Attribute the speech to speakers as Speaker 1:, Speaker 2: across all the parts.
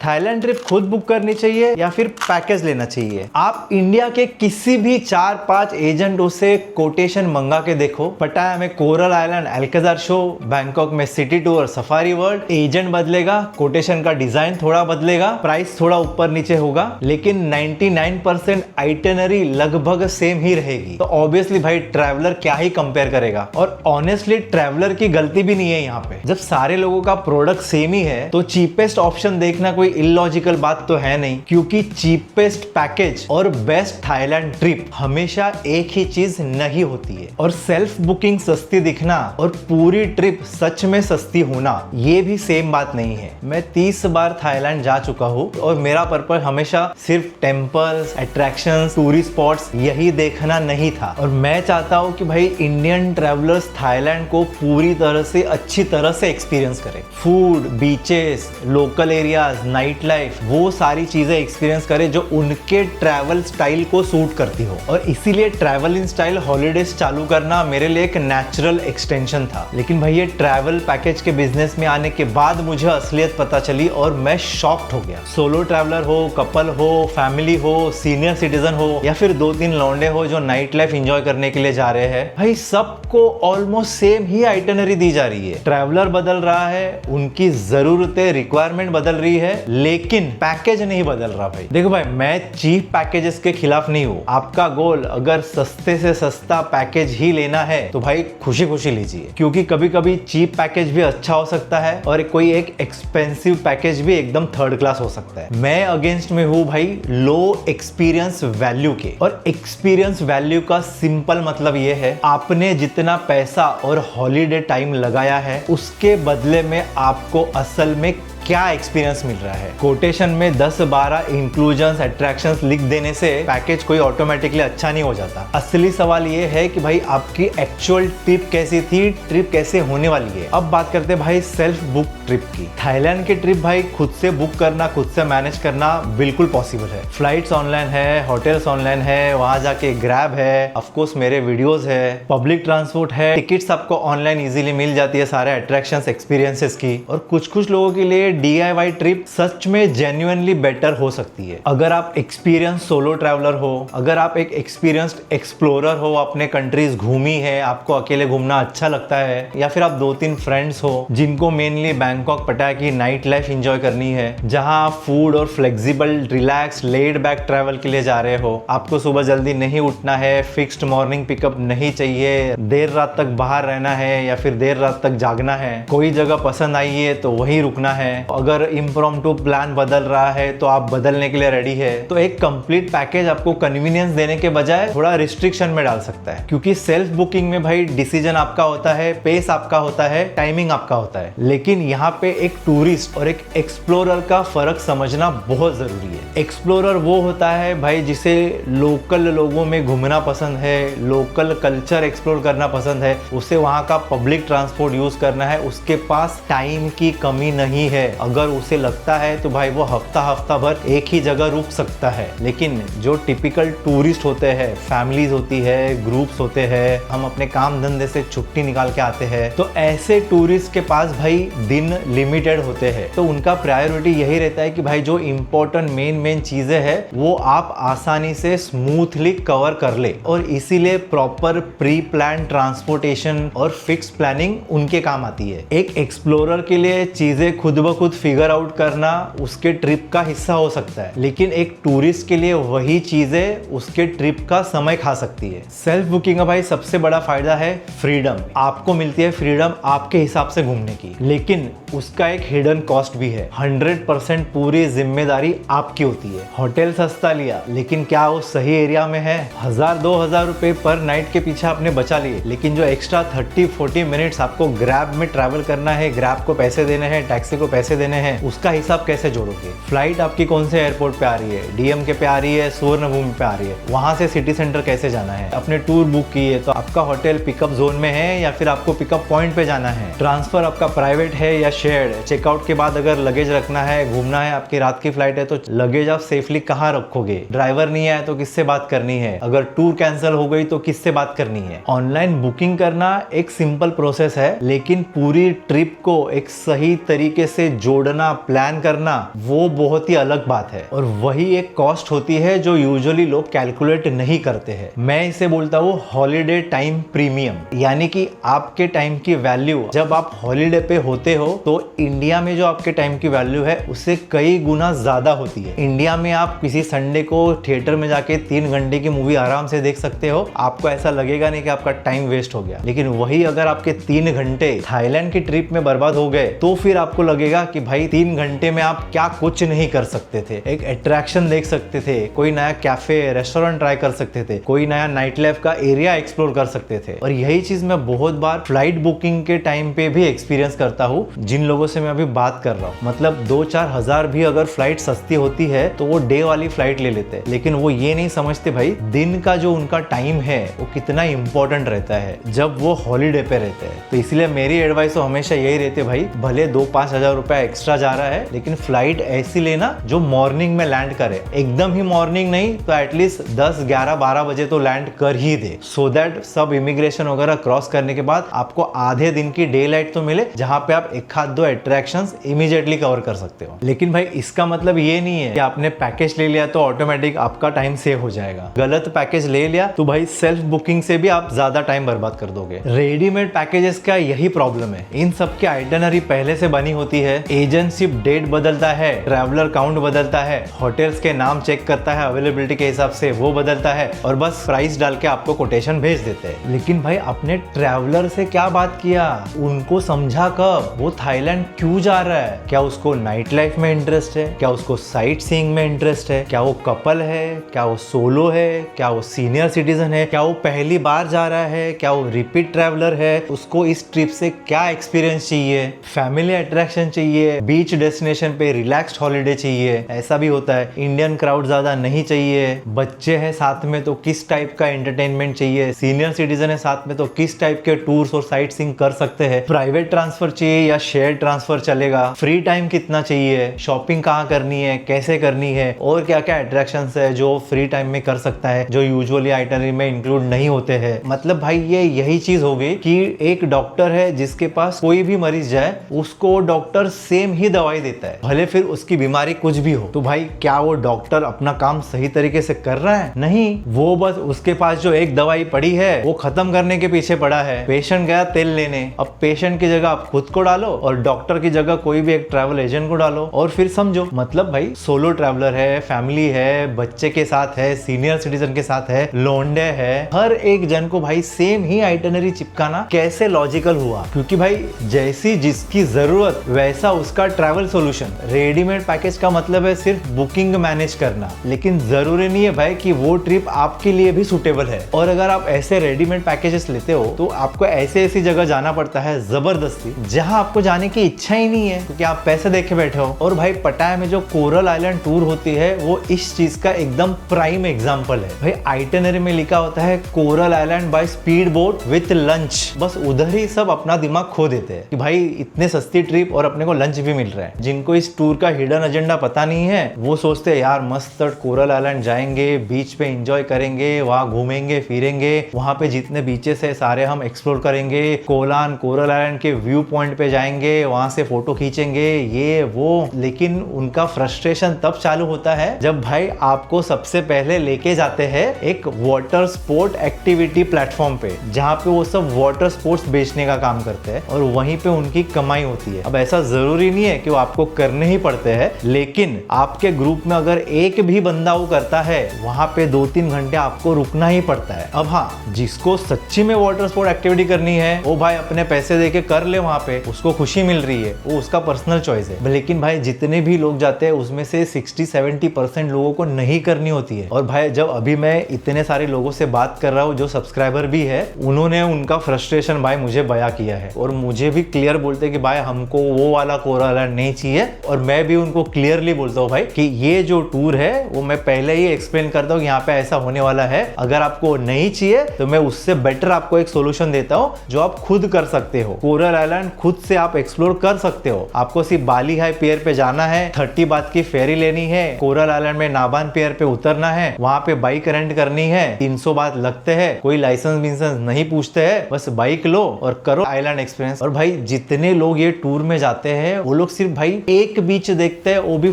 Speaker 1: Thailand trip खुद book करनी चाहिए या फिर पैकेज लेना चाहिए? आप इंडिया के किसी भी 4-5 एजेंटों से कोटेशन मंगा के देखो। पटाया में coral island, Alcazar show, Bangkok में city tour, safari world, agent बदलेगा, कोटेशन का डिजाइन थोड़ा बदलेगा, प्राइस थोड़ा ऊपर नीचे होगा, लेकिन 99% आइटिनरी लगभग सेम ही रहेगी। तो ऑब्वियसली भाई ट्रैवलर क्या ही कंपेयर करेगा। और ऑनेस्टली ट्रैवलर की गलती भी नहीं है यहाँ पे। जब सारे लोगों का प्रोडक्ट सेम ही है तो चीपेस्ट ऑप्शन देखना कोई इलॉजिकल बात तो है नहीं, क्योंकि चीपेस्ट पैकेज और बेस्ट थाईलैंड ट्रिप हमेशा एक ही चीज नहीं होती है। और सेल्फ बुकिंग सस्ती दिखना और पूरी ट्रिप सच में सस्ती होना ये भी सेम बात नहीं है। मैं 30 बार थाईलैंड जा चुका हूँ और मेरा पर्पस हमेशा सिर्फ टेम्पल्स, अट्रैक्शंस, टूरिस्ट स्पॉट्स यही देखना नहीं था। और मैं चाहता हूँ कि भाई इंडियन ट्रैवलर्स थाईलैंड को पूरी तरह से अच्छी तरह से एक्सपीरियंस करें। Food, beaches, local areas, night life, वो सारी चीजें एक्सपीरियंस करें जो उनके ट्रैवल स्टाइल को सूट करती हो। और इसीलिए ट्रैवल इन स्टाइल हॉलीडेज चालू करना मेरे लिए एक नेचुरल एक्सटेंशन था। लेकिन भाई ये ट्रैवल पैकेज के बिजनेस में आने के बाद मुझे असलियत पता चली और मैं शॉक्ड हो गया। सोलो ट्रैवलर हो, कपल हो, फैमिली हो, सीनियर सिटीजन हो या फिर 2-3 लौंडे हो जो नाइट लाइफ एंजॉय करने के लिए जा रहे हैं, भाई सबको ऑलमोस्ट सेम ही आइटिनरी दी जा रही है। ट्रैवलर बदल रहा है, उनकी जरूरतें, रिक्वायरमेंट बदल रही है, लेकिन पैकेज नहीं बदल रहा भाई। देखो भाई मैं चीप पैकेजेस के खिलाफ नहीं हूँ। आपका गोल अगर सस्ते से सस्ता पैकेज ही लेना है तो भाई खुशी खुशी लीजिए, क्योंकि कभी कभी चीप पैकेज भी अच्छा हो सकता है और कोई एक एक्सपेंसिव पैकेज भी एकदम थर्ड क्लास हो सकता है। मैं अगेंस्ट में हूँ भाई लो एक्सपीरियंस वैल्यू के। और एक्सपीरियंस वैल्यू का सिंपल मतलब ये है, आपने जितना पैसा और हॉलीडे टाइम लगाया है उसके बदले में आपको असल में क्या एक्सपीरियंस मिल रहा है। कोटेशन में 10-12 इंक्लूजन्स, अट्रैक्शंस लिख देने से पैकेज कोई ऑटोमेटिकली अच्छा नहीं हो जाता। असली सवाल ये है कि भाई आपकी एक्चुअल ट्रिप कैसी थी, ट्रिप कैसे होने वाली है। अब बात करते हैं भाई सेल्फ बुक ट्रिप की। थाईलैंड की ट्रिप भाई खुद से बुक करना, खुद से मैनेज करना बिल्कुल पॉसिबल है। फ्लाइट्स ऑनलाइन है, होटल्स ऑनलाइन है, वहां जाके ग्रैब है, ऑफकोर्स मेरे वीडियोस है, पब्लिक ट्रांसपोर्ट है, टिकट्स आपको ऑनलाइन इजीली मिल जाती है सारे अट्रैक्शंस, एक्सपीरियंसेस की। और कुछ लोगों के लिए DIY ट्रिप सच में जेन्युइनली बेटर हो सकती है। अगर आप एक्सपीरियंस सोलो ट्रैवलर हो, अगर आप एक एक्सपीरियंस्ड एक्सप्लोरर हो, अपने कंट्रीज घूमी है, आपको अकेले घूमना अच्छा लगता है, या फिर आप 2-3 फ्रेंड्स हो जिनको मेनली बैंकॉक, पटाया की नाइट लाइफ एंजॉय करनी है, जहां आप फूड और flexible, relax, laid back travel के लिए जा रहे हो। आपको सुबह जल्दी नहीं उठना है, फिक्स्ड मॉर्निंग पिकअप नहीं चाहिए, देर रात तक बाहर रहना है या फिर देर रात तक जागना है, कोई जगह पसंद आई है तो वहीं रुकना है, अगर इम्प्रॉम्प्टू प्लान बदल रहा है तो आप बदलने के लिए रेडी है। तो एक कंप्लीट पैकेज आपको कन्वीनियंस देने के बजाय थोड़ा रिस्ट्रिक्शन में डाल सकता है, क्योंकि सेल्फ बुकिंग में भाई डिसीजन आपका होता है, पेस आपका होता है, टाइमिंग आपका होता है। लेकिन यहाँ पे एक टूरिस्ट और एक एक्सप्लोरर का फर्क समझना बहुत जरूरी है। एक्सप्लोरर वो होता है भाई जिसे लोकल लोगों में घूमना पसंद है, लोकल कल्चर एक्सप्लोर करना पसंद है, उसे वहाँ का पब्लिक ट्रांसपोर्ट यूज करना है, उसके पास टाइम की कमी नहीं है। अगर उसे लगता है तो भाई वो हफ्ता भर एक ही जगह रुक सकता है। लेकिन जो टिपिकल टूरिस्ट होते हैं, फैमिलीज होती है, ग्रुप्स होते हैं, हम अपने काम धंधे से छुट्टी निकाल के आते हैं, तो ऐसे टूरिस्ट के पास भाई दिन लिमिटेड होते हैं। तो उनका प्रायोरिटी यही रहता है कि भाई जो इंपॉर्टेंट मेन चीजें हैं वो आप आसानी से स्मूथली कवर कर ले। और इसीलिए प्रॉपर प्री प्लान ट्रांसपोर्टेशन और फिक्स प्लानिंग उनके काम आती है। एक एक्सप्लोरर के लिए चीजें खुद ब खुद फिगर आउट करना उसके ट्रिप का हिस्सा हो सकता है, लेकिन एक टूरिस्ट के लिए वही चीजें उसके ट्रिप का समय खा सकती है। सेल्फ बुकिंग का भाई सबसे बड़ा फायदा है फ्रीडम। आपको मिलती है फ्रीडम आपके हिसाब से घूमने की, लेकिन उसका एक हिडन कॉस्ट भी है। 100% पूरी जिम्मेदारी आपकी होती है। होटल सस्ता लिया, लेकिन क्या वो सही एरिया में है? 1000-2000 रुपए पर नाइट के पीछे आपने बचा लिए, लेकिन जो एक्स्ट्रा 30-40 मिनट्स आपको ग्रैब में ट्रैवल करना है, ग्रैब को पैसे देने हैं, टैक्सी को पैसे देने हैं, उसका हिसाब कैसे जोड़ोगे? फ्लाइट आपकी कौन से एयरपोर्ट पे आ रही है? DMK पे आ रही है, सुवर्णभूमि पे आ रही है, वहां से सिटी सेंटर कैसे जाना है? अपने टूर बुक किए तो आपका होटल पिकअप जोन में है या फिर आपको पिकअप पॉइंट पे जाना है? ट्रांसफर आपका प्राइवेट है या शेयर्ड? चेकआउट के बाद अगर लगेज रखना है, घूमना है, आपकी रात की फ्लाइट है, तो लगेज आप सेफली कहाँ रखोगे? ड्राइवर नहीं आया तो किससे बात करनी है? अगर टूर कैंसिल हो गई तो किससे बात करनी है? ऑनलाइन बुकिंग करना एक सिंपल प्रोसेस है, लेकिन पूरी ट्रिप को एक सही तरीके से जोड़ना, प्लान करना, वो बहुत ही अलग बात है और वही एक कॉस्ट होती है जो यूजुअली लोग कैलकुलेट नहीं करते हैं। मैं इसे बोलता हूँ हॉलीडे टाइम प्रीमियम, यानी कि आपके टाइम की वैल्यू जब आप हॉलीडे पे होते हो तो इंडिया में जो आपके टाइम की वैल्यू है उससे कई गुना ज्यादा होती है। इंडिया में आप किसी संडे को थिएटर में जाके 3 घंटे की मूवी आराम से देख सकते हो, आपको ऐसा लगेगा नहीं कि आपका टाइम वेस्ट हो गया। लेकिन वही अगर आपके 3 घंटे थाईलैंड की ट्रिप में बर्बाद हो गए तो फिर आपको लगेगा कि भाई 3 घंटे में आप क्या कुछ नहीं कर सकते थे। एक अट्रैक्शन देख सकते थे, कोई नया कैफे रेस्टोरेंट ट्राई कर सकते थे, कोई नया नाइट लाइफ का एरिया एक्सप्लोर कर सकते थे। और यही चीज मैं बहुत बार फ्लाइट बुकिंग के टाइम पे भी एक्सपीरियंस करता हूँ। जिन लोगों से मैं अभी बात कर रहा हूँ, मतलब 2-4 हजार भी अगर फ्लाइट सस्ती होती है तो वो डे वाली फ्लाइट ले लेते हैं, लेकिन वो ये नहीं समझते भाई दिन का जो उनका टाइम है वो कितना इंपॉर्टेंट रहता है जब वो हॉलीडे पे रहते हैं। तो इसलिए मेरी एडवाइस तो हमेशा यही रहती है भाई, भले 2-5 हजार रुपया एक्स्ट्रा जा रहा है लेकिन फ्लाइट ऐसी लेना जो मॉर्निंग में लैंड करे। एकदम ही मॉर्निंग नहीं तो एटलीस्ट 10, 11, 12 बजे तो लैंड कर ही दे, सो दैट सब इमिग्रेशन वगैरह क्रॉस करने के बाद आपको आधे दिन की डे लाइट तो मिले जहां पे आप 1-2 अट्रैक्शंस इमीडिएटली कवर कर सकते हो। लेकिन भाई इसका मतलब ये नहीं है कि आपने पैकेज ले लिया तो ऑटोमेटिक आपका टाइम सेव हो जाएगा। गलत पैकेज ले लिया तो भाई सेल्फ बुकिंग से भी आप ज्यादा टाइम बर्बाद कर दोगे। रेडीमेड पैकेजेस का यही प्रॉब्लम है, इन सब की आइटनरी पहले से बनी होती है, एजेंट सिर्फ डेट बदलता है, ट्रैवलर काउंट बदलता है, होटल्स के नाम चेक करता है अवेलेबिलिटी के हिसाब से वो बदलता है और बस प्राइस डाल के आपको कोटेशन भेज देते हैं। लेकिन भाई अपने ट्रैवलर से क्या बात किया, उनको समझा कब वो थाईलैंड क्यों जा रहा है, क्या उसको नाइट लाइफ में इंटरेस्ट है, क्या उसको साइट सीइंग में इंटरेस्ट है, क्या वो कपल है, क्या वो सोलो है, क्या वो सीनियर सिटीजन है, क्या वो पहली बार जा रहा है, क्या वो रिपीट ट्रैवलर है, उसको इस ट्रिप से क्या एक्सपीरियंस चाहिए, फैमिली अट्रैक्शन चाहिए, बीच डेस्टिनेशन पे रिलैक्स्ड हॉलीडे चाहिए, ऐसा भी होता है, इंडियन क्राउड ज्यादा नहीं चाहिए, बच्चे हैं साथ में तो किस टाइप का एंटरटेनमेंट चाहिए, सीनियर सिटीजन है साथ में तो किस टाइप के टूर्स और साइट सीइंग कर सकते हैं, प्राइवेट ट्रांसफर चाहिए या शेयर ट्रांसफर चलेगा, फ्री टाइम कितना चाहिए, शॉपिंग कहाँ करनी है, कैसे करनी है, और क्या क्या अट्रैक्शंस है जो फ्री टाइम में कर सकता है जो यूजुअली आइटनरी में इंक्लूड नहीं होते हैं। मतलब भाई ये यही चीज हो गई कि एक डॉक्टर है जिसके पास कोई भी मरीज जाए उसको डॉक्टर सेम ही दवाई देता है, भले फिर उसकी बीमारी कुछ भी हो। तो भाई क्या वो डॉक्टर अपना काम सही तरीके से कर रहा है? नहीं, वो बस उसके पास जो एक दवाई पड़ी है वो खत्म करने के पीछे पड़ा है। पेशेंट गया तेल लेने, अब पेशेंट की जगह आप खुद को डालो और डॉक्टर की जगह कोई भी एक ट्रैवल एजेंट को डालो और फिर समझो। मतलब भाई सोलो ट्रैवलर है, फैमिली है, बच्चे के साथ है, सीनियर सिटीजन के साथ है, लोंडे है, हर एक जन को भाई सेम ही आइटनरी चिपकाना कैसे लॉजिकल हुआ? क्योंकि भाई जैसी जिसकी जरूरत वैसा उसका ट्रैवल सोल्यूशन। रेडीमेड पैकेज का मतलब है सिर्फ बुकिंग मैनेज करना, लेकिन जरूरी नहीं है भाई कि वो ट्रिप आपके लिए भी सुटेबल है। और अगर आप ऐसे रेडीमेड पैकेजेस लेते हो तो आपको ऐसी जगह जाना पड़ता है जबरदस्ती जहां आपको जाने की इच्छा ही नहीं है क्योंकि आप पैसे देके बैठे हो। और भाई पटाया में जो कोरल आइलैंड टूर होती है वो इस चीज का एकदम प्राइम एग्जांपल है। भाई आइटनरी में लिखा होता है coral island by speed boat with lunch, बस उधर ही सब अपना दिमाग खो देते हैं कि भाई इतने सस्ती ट्रिप और अपने को लंच भी मिल रहा है। जिनको इस टूर का हिडन एजेंडा पता नहीं है वो सोचते हैं यार मस्त कोरल आइलैंड जाएंगे, बीच पे एंजॉय करेंगे, वहां घूमेंगे फिरेंगे, वहां पे जितने बीचेस है सारे हम एक्सप्लोर करेंगे, कोलान कोरल आइलैंड के व्यू पॉइंट पे जाएंगे, वहां से फोटो खींचेंगे, ये वो। लेकिन उनका फ्रस्ट्रेशन तब चालू होता है जब भाई आपको सबसे पहले लेके जाते हैं एक वाटर स्पोर्ट एक्टिविटी प्लेटफॉर्म पे जहाँ पे वो सब वाटर स्पोर्ट्स बेचने का काम करते हैं और वहीं पे उनकी कमाई होती है। अब ऐसा जरूरी नहीं है कि वो आपको करने ही पड़ते हैं, लेकिन आपके ग्रुप में अगर एक भी बंदा वो करता है वहां पे 2-3 घंटे आपको रुकना ही पड़ता है। अब हाँ, जिसको सच्ची में वाटर स्पोर्ट एक्टिविटी करनी है वो भाई अपने पैसे देके कर ले, वहां पे उसको खुशी मिल रही है, वो उसका पर्सनल चॉइस है। लेकिन भाई जितने भी लोग जाते हैं उसमें से 60-70% लोगों को नहीं करनी होती है। और भाई जब अभी मैं इतने सारे लोगों से बात कर रहा हूँ जो सब्सक्राइबर भी है, उन्होंने उनका फ्रस्ट्रेशन भाई मुझे बयां किया है और मुझे भी क्लियर बोलते हैं कि भाई हमको वो वाला कोरल आइलैंड नहीं चाहिए। और मैं भी उनको क्लियरली बोलता हूँ भाई कि ये जो टूर है वो मैं पहले ही एक्सप्लेन करता हूँ यहाँ पे ऐसा होने वाला है, अगर आपको नहीं चाहिए तो मैं उससे बेटर आपको एक सोल्यूशन देता हूँ जो आप खुद कर सकते हो। कोरल आइलैंड खुद से आप एक्सप्लोर कर सकते हो। आपको सिर्फ बाली हाई पियर पे जाना है, 30 बात की फेरी लेनी है, कोरल आइलैंड में नाबान पियर पे उतरना है, वहां पे बाइक रेंट करनी है, 300 बात लगते हैं, कोई लाइसेंस विंसेंस नहीं पूछते हैं, बस बाइक लो और करो आइलैंड एक्सपीरियंस। और भाई जितने लोग ये टूर में जाते हैं हैं वो लोग सिर्फ भाई एक बीच देखते हैं, वो भी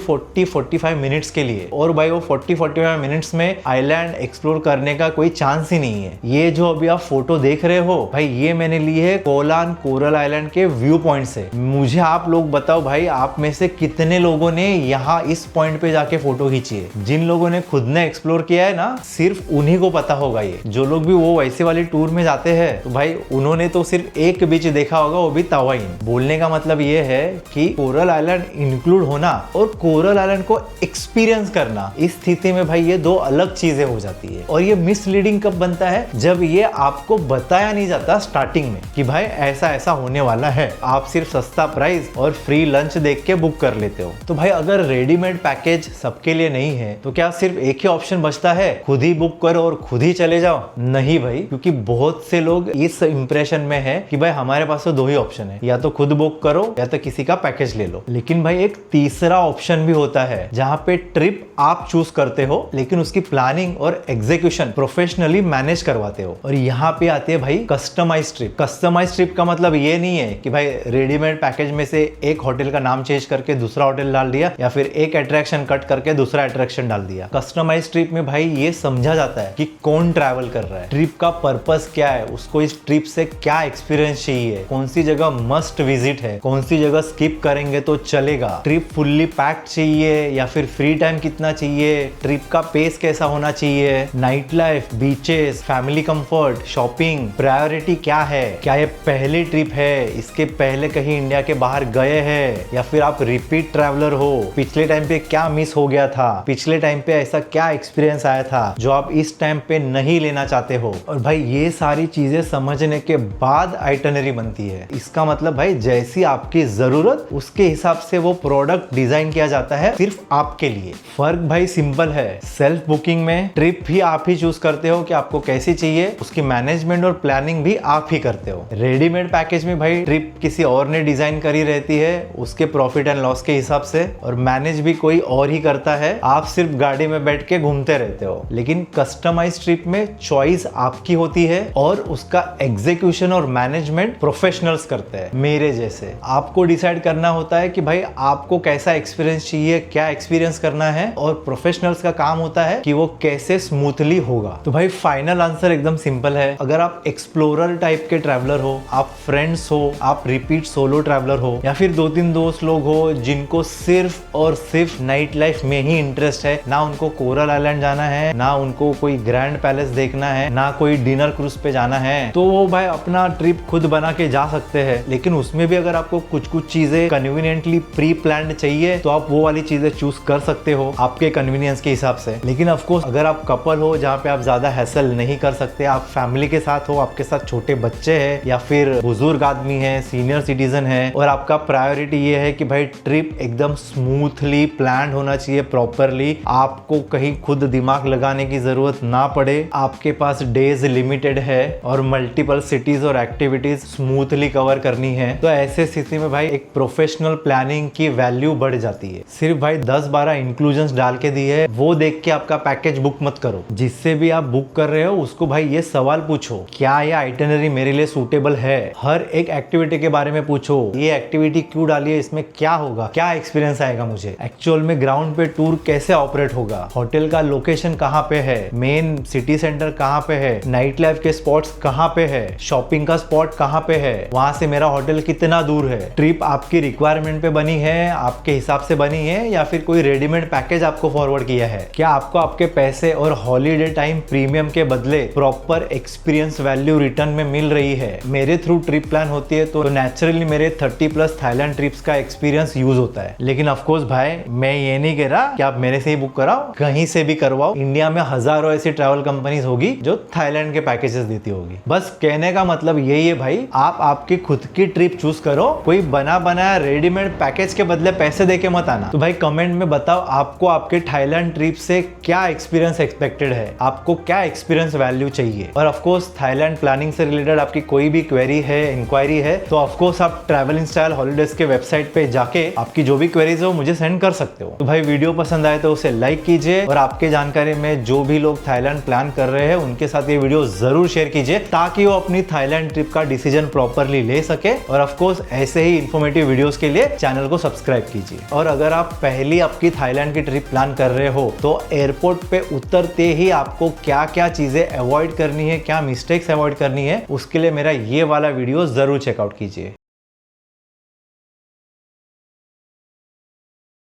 Speaker 1: 40-45 मिनट्स के लिए, और भाई वो 40-45 मिनट्स में आइलैंड एक्सप्लोर करने का कोई चांस ही नहीं है। ये जो अभी आप फोटो देख रहे हो भाई, ये मैंने ली है कोलान कोरल आइलैंड के व्यू पॉइंट से। मुझे आप लोग बताओ भाई, आप में से कितने लोगों ने यहाँ इस पॉइंट पे जाके फोटो खींची है? जिन लोगों ने खुद ने एक्सप्लोर किया है ना, सिर्फ उन्हीं को पता होगा ये। जो लोग भी वो वैसे वाली टूर में जाते हैं तो भाई उन्होंने तो सिर्फ एक बीच देखा होगा, वो भी तवाइन। बोलने का मतलब ये है कि कोरल आइलैंड इंक्लूड होना और कोरल आइलैंड को एक्सपीरियंस करना, इस स्थिति में भाई ये दो अलग चीजें हो जाती है। और ये मिसलीडिंग कब बनता है? जब ये आपको बताया नहीं जाता स्टार्टिंग में कि भाई ऐसा ऐसा होने वाला है। आप सिर्फ सस्ता प्राइस और फ्री लंच देख के बुक कर लेते हो। तो भाई अगर रेडीमेड पैकेज सबके लिए नहीं है तो क्या सिर्फ एक ही ऑप्शन बचता है, खुद ही बुक करो और खुद ही चले जाओ? नहीं भाई, क्योंकि बहुत से लोग इस इंप्रेशन में है कि भाई हमारे पास तो दो ही ऑप्शन है, या तो खुद बुक करो या तो किसी का पैकेज ले लो। लेकिन भाई एक तीसरा ऑप्शन भी होता है जहां पे ट्रिप आप चूज करते हो, लेकिन उसकी प्लानिंग और एग्जीक्यूशन प्रोफेशनली मैनेज करवाते हो। और यहाँ पे आती है भाई कस्टमाइज ट्रिप। कस्टमाइज ट्रिप का मतलब ये नहीं है कि भाई रेडीमेड पैकेज में से एक होटल का नाम चेंज करके दूसरा होटल डाल दिया, या फिर एक अट्रैक्शन कट करके दूसरा अट्रैक्शन डाल दिया। कस्टमाइज ट्रिप में भाई ये समझा जाता है कि कौन ट्रैवल कर रहा है, ट्रिप का पर्पस क्या है, उसको इस ट्रिप से क्या एक्सपीरियंस चाहिए, कौन सी जगह मस्ट विजिट है, कौन सी जगह स्किप करेंगे तो चलेगा, ट्रिप फुल्ली पैक्ड चाहिए या फिर फ्री टाइम कितना चाहिए, ट्रिप का पेस कैसा होना चाहिए, night life, beaches, family comfort, shopping, priority क्या है, क्या ये पहली ट्रिप है, इसके पहले कहीं इंडिया के बाहर गए हैं, या फिर आप रिपीट ट्रैवलर हो, पिछले टाइम पे क्या मिस हो गया था, पिछले टाइम पे ऐसा क्या एक्सपीरियंस आया था जो आप इस टाइम पे नहीं लेना चाहते हो। और भाई ये सारी चीजें समझने के बाद आइटनरी बनती है। इसका मतलब भाई जैसी आपकी जरूरत उसके हिसाब से वो प्रोडक्ट डिजाइन किया जाता है सिर्फ आपके लिए। फर्क भाई सिंपल है, सेल्फ बुकिंग में ट्रिप भी आप ही चूज करते हो कि आपको कैसी चाहिए, उसकी मैनेजमेंट और प्लानिंग भी आप ही करते हो। रेडीमेड पैकेज में भाई ट्रिप किसी और ने डिजाइन करी रहती है उसके प्रॉफिट एंड लॉस के हिसाब से, और मैनेज भी कोई और ही करता है, आप सिर्फ गाड़ी में बैठ के घूमते रहते हो। लेकिन कस्टमाइज ट्रिप में चॉइस आपकी होती है और उसका एग्जीक्यूशन और मैनेजमेंट प्रोफेशनल्स करते हैं मेरे जैसे। आपको डिसाइड करना होता है कि भाई आपको कैसा एक्सपीरियंस चाहिए, क्या एक्सपीरियंस करना है, और प्रोफेशनल्स का काम होता है कि वो कैसे स्मूथली होगा। तो भाई फाइनल आंसर एकदम सिंपल है। अगर आप एक्सप्लोरर टाइप के ट्रैवलर हो, आप फ्रेंड्स हो, आप रिपीट सोलो ट्रैवलर हो, या फिर 2-3 दोस्त लोग हो जिनको सिर्फ और सिर्फ नाइट लाइफ में ही इंटरेस्ट है, ना उनको कोरल आइलैंड जाना है, ना उनको कोई ग्रैंड पैलेस देखना है, ना कोई डिनर क्रूज पे जाना है, तो वो भाई अपना ट्रिप खुद बना के जा सकते हैं। लेकिन उसमें भी अगर आपको कुछ कुछ चीजें कन्वीनियंटली प्री प्लान्ड चाहिए तो आप वो वाली चीजें चूज कर सकते हो आपके कन्वीनियंस के हिसाब से। लेकिन ऑफ कोर्स अगर आप कपल हो जहाँ पे आप ज्यादा हैसल नहीं कर सकते, आप फैमिली के साथ हो, आपके साथ छोटे बच्चे हैं या फिर बुजुर्ग आदमी है, सीनियर सिटीजन है, और आपका प्रायोरिटी ये है कि भाई ट्रिप एकदम स्मूथली प्लान होना चाहिए प्रॉपरली, आपको कहीं खुद दिमाग लगाने की जरूरत ना पड़े, आपके पास डेज लिमिटेड है और मल्टीपल सिटीज और एक्टिविटीज स्मूथली कवर करनी है, तो ऐसे स्थिति में भाई एक प्रोफेशनल प्लानिंग की वैल्यू बढ़ जाती है। सिर्फ भाई 10-12 इंक्लूजन्स डाल के दिए है, वो देख के आपका पैकेज बुक मत करो। जिससे भी आप बुक कर रहे हो उसको भाई ये सवाल पूछो, क्या ये आइटिनरी मेरे लिए सूटेबल है? हर एक एक्टिविटी के बारे में पूछो, ये एक्टिविटी क्यों डाली है, इसमें क्या होगा, क्या एक्सपीरियंस आएगा मुझे, एक्चुअल में ग्राउंड पे टूर कैसे ऑपरेट होगा, होटल का लोकेशन कहाँ पे है, मेन सिटी सेंटर कहाँ पे है, नाइट लाइफ के स्पॉट्स कहाँ पे है, शॉपिंग का स्पॉट कहाँ पे है, वहां से मेरा होटल कितना दूर है, ट्रिप आपकी रिक्वायरमेंट पे बनी है, आपके हिसाब से बनी है, या फिर कोई रेडीमेड पैकेज आपको फॉरवर्ड किया है, क्या आपको आपके पैसे और हॉलीडे टाइम प्रीमियम के बदले प्रॉपर एक्सपीरियंस वैल्यू रिटर्न में मिल रही है। मेरे थ्रू ट्रिप प्लान होती है तो नेचुरली मेरे 30+ थाईलैंड ट्रिप्स का एक्सपीरियंस यूज होता है। लेकिन ऑफ कोर्स भाई मैं ये नहीं कह रहा कि आप मेरे से ही बुक कराओ, कहीं से भी करवाओ। इंडिया में हजारों ऐसी ट्रैवल कंपनीज होगी जो थाईलैंड के पैकेजेस देती होगी। बस कहने का मतलब यही है भाई, आप आपकी खुद की ट्रिप चूज करो, कोई बना बनाया रेडीमेड पैकेज के बदले पैसे देके मत आना। तो भाई कमेंट में बताओ आपको आपके थाईलैंड ट्रिप से क्या एक्सपीरियंस एक्सपेक्टेड है, आपको क्या एक्सपीरियंस वैल्यू चाहिए। और ऑफ कोर्स थाईलैंड प्लानिंग से रिलेटेड आपकी कोई भी क्वेरी है, इंक्वायरी है, तो ऑफ कोर्स आप ट्रैवल इन स्टाइल हॉलीडेज के वेबसाइट पे जाके आपकी जो भी क्वेरीज है वो मुझे सेंड कर सकते हो। तो भाई वीडियो पसंद आए तो उसे लाइक कीजिए, और आपके जानकारी में जो भी लोग थाईलैंड प्लान कर रहे हैं उनके साथ ये वीडियो जरूर शेयर कीजिए, ताकि वो अपनी थाईलैंड ट्रिप का डिसीजन प्रॉपरली ले सके। और ऑफ कोर्स ऐसे ही इन्फॉर्मेटिव वीडियोस के लिए चैनल को सब्सक्राइब कीजिए। और अगर आप पहली आपकी थाईलैंड की ट्रिप प्लान कर रहे हो तो एयरपोर्ट पे उतरते ही आपको क्या क्या चीजें अवॉइड करनी है, क्या मिस्टेक्स अवॉइड करनी है, उसके लिए मेरा ये वाला वीडियो जरूर चेकआउट कीजिए।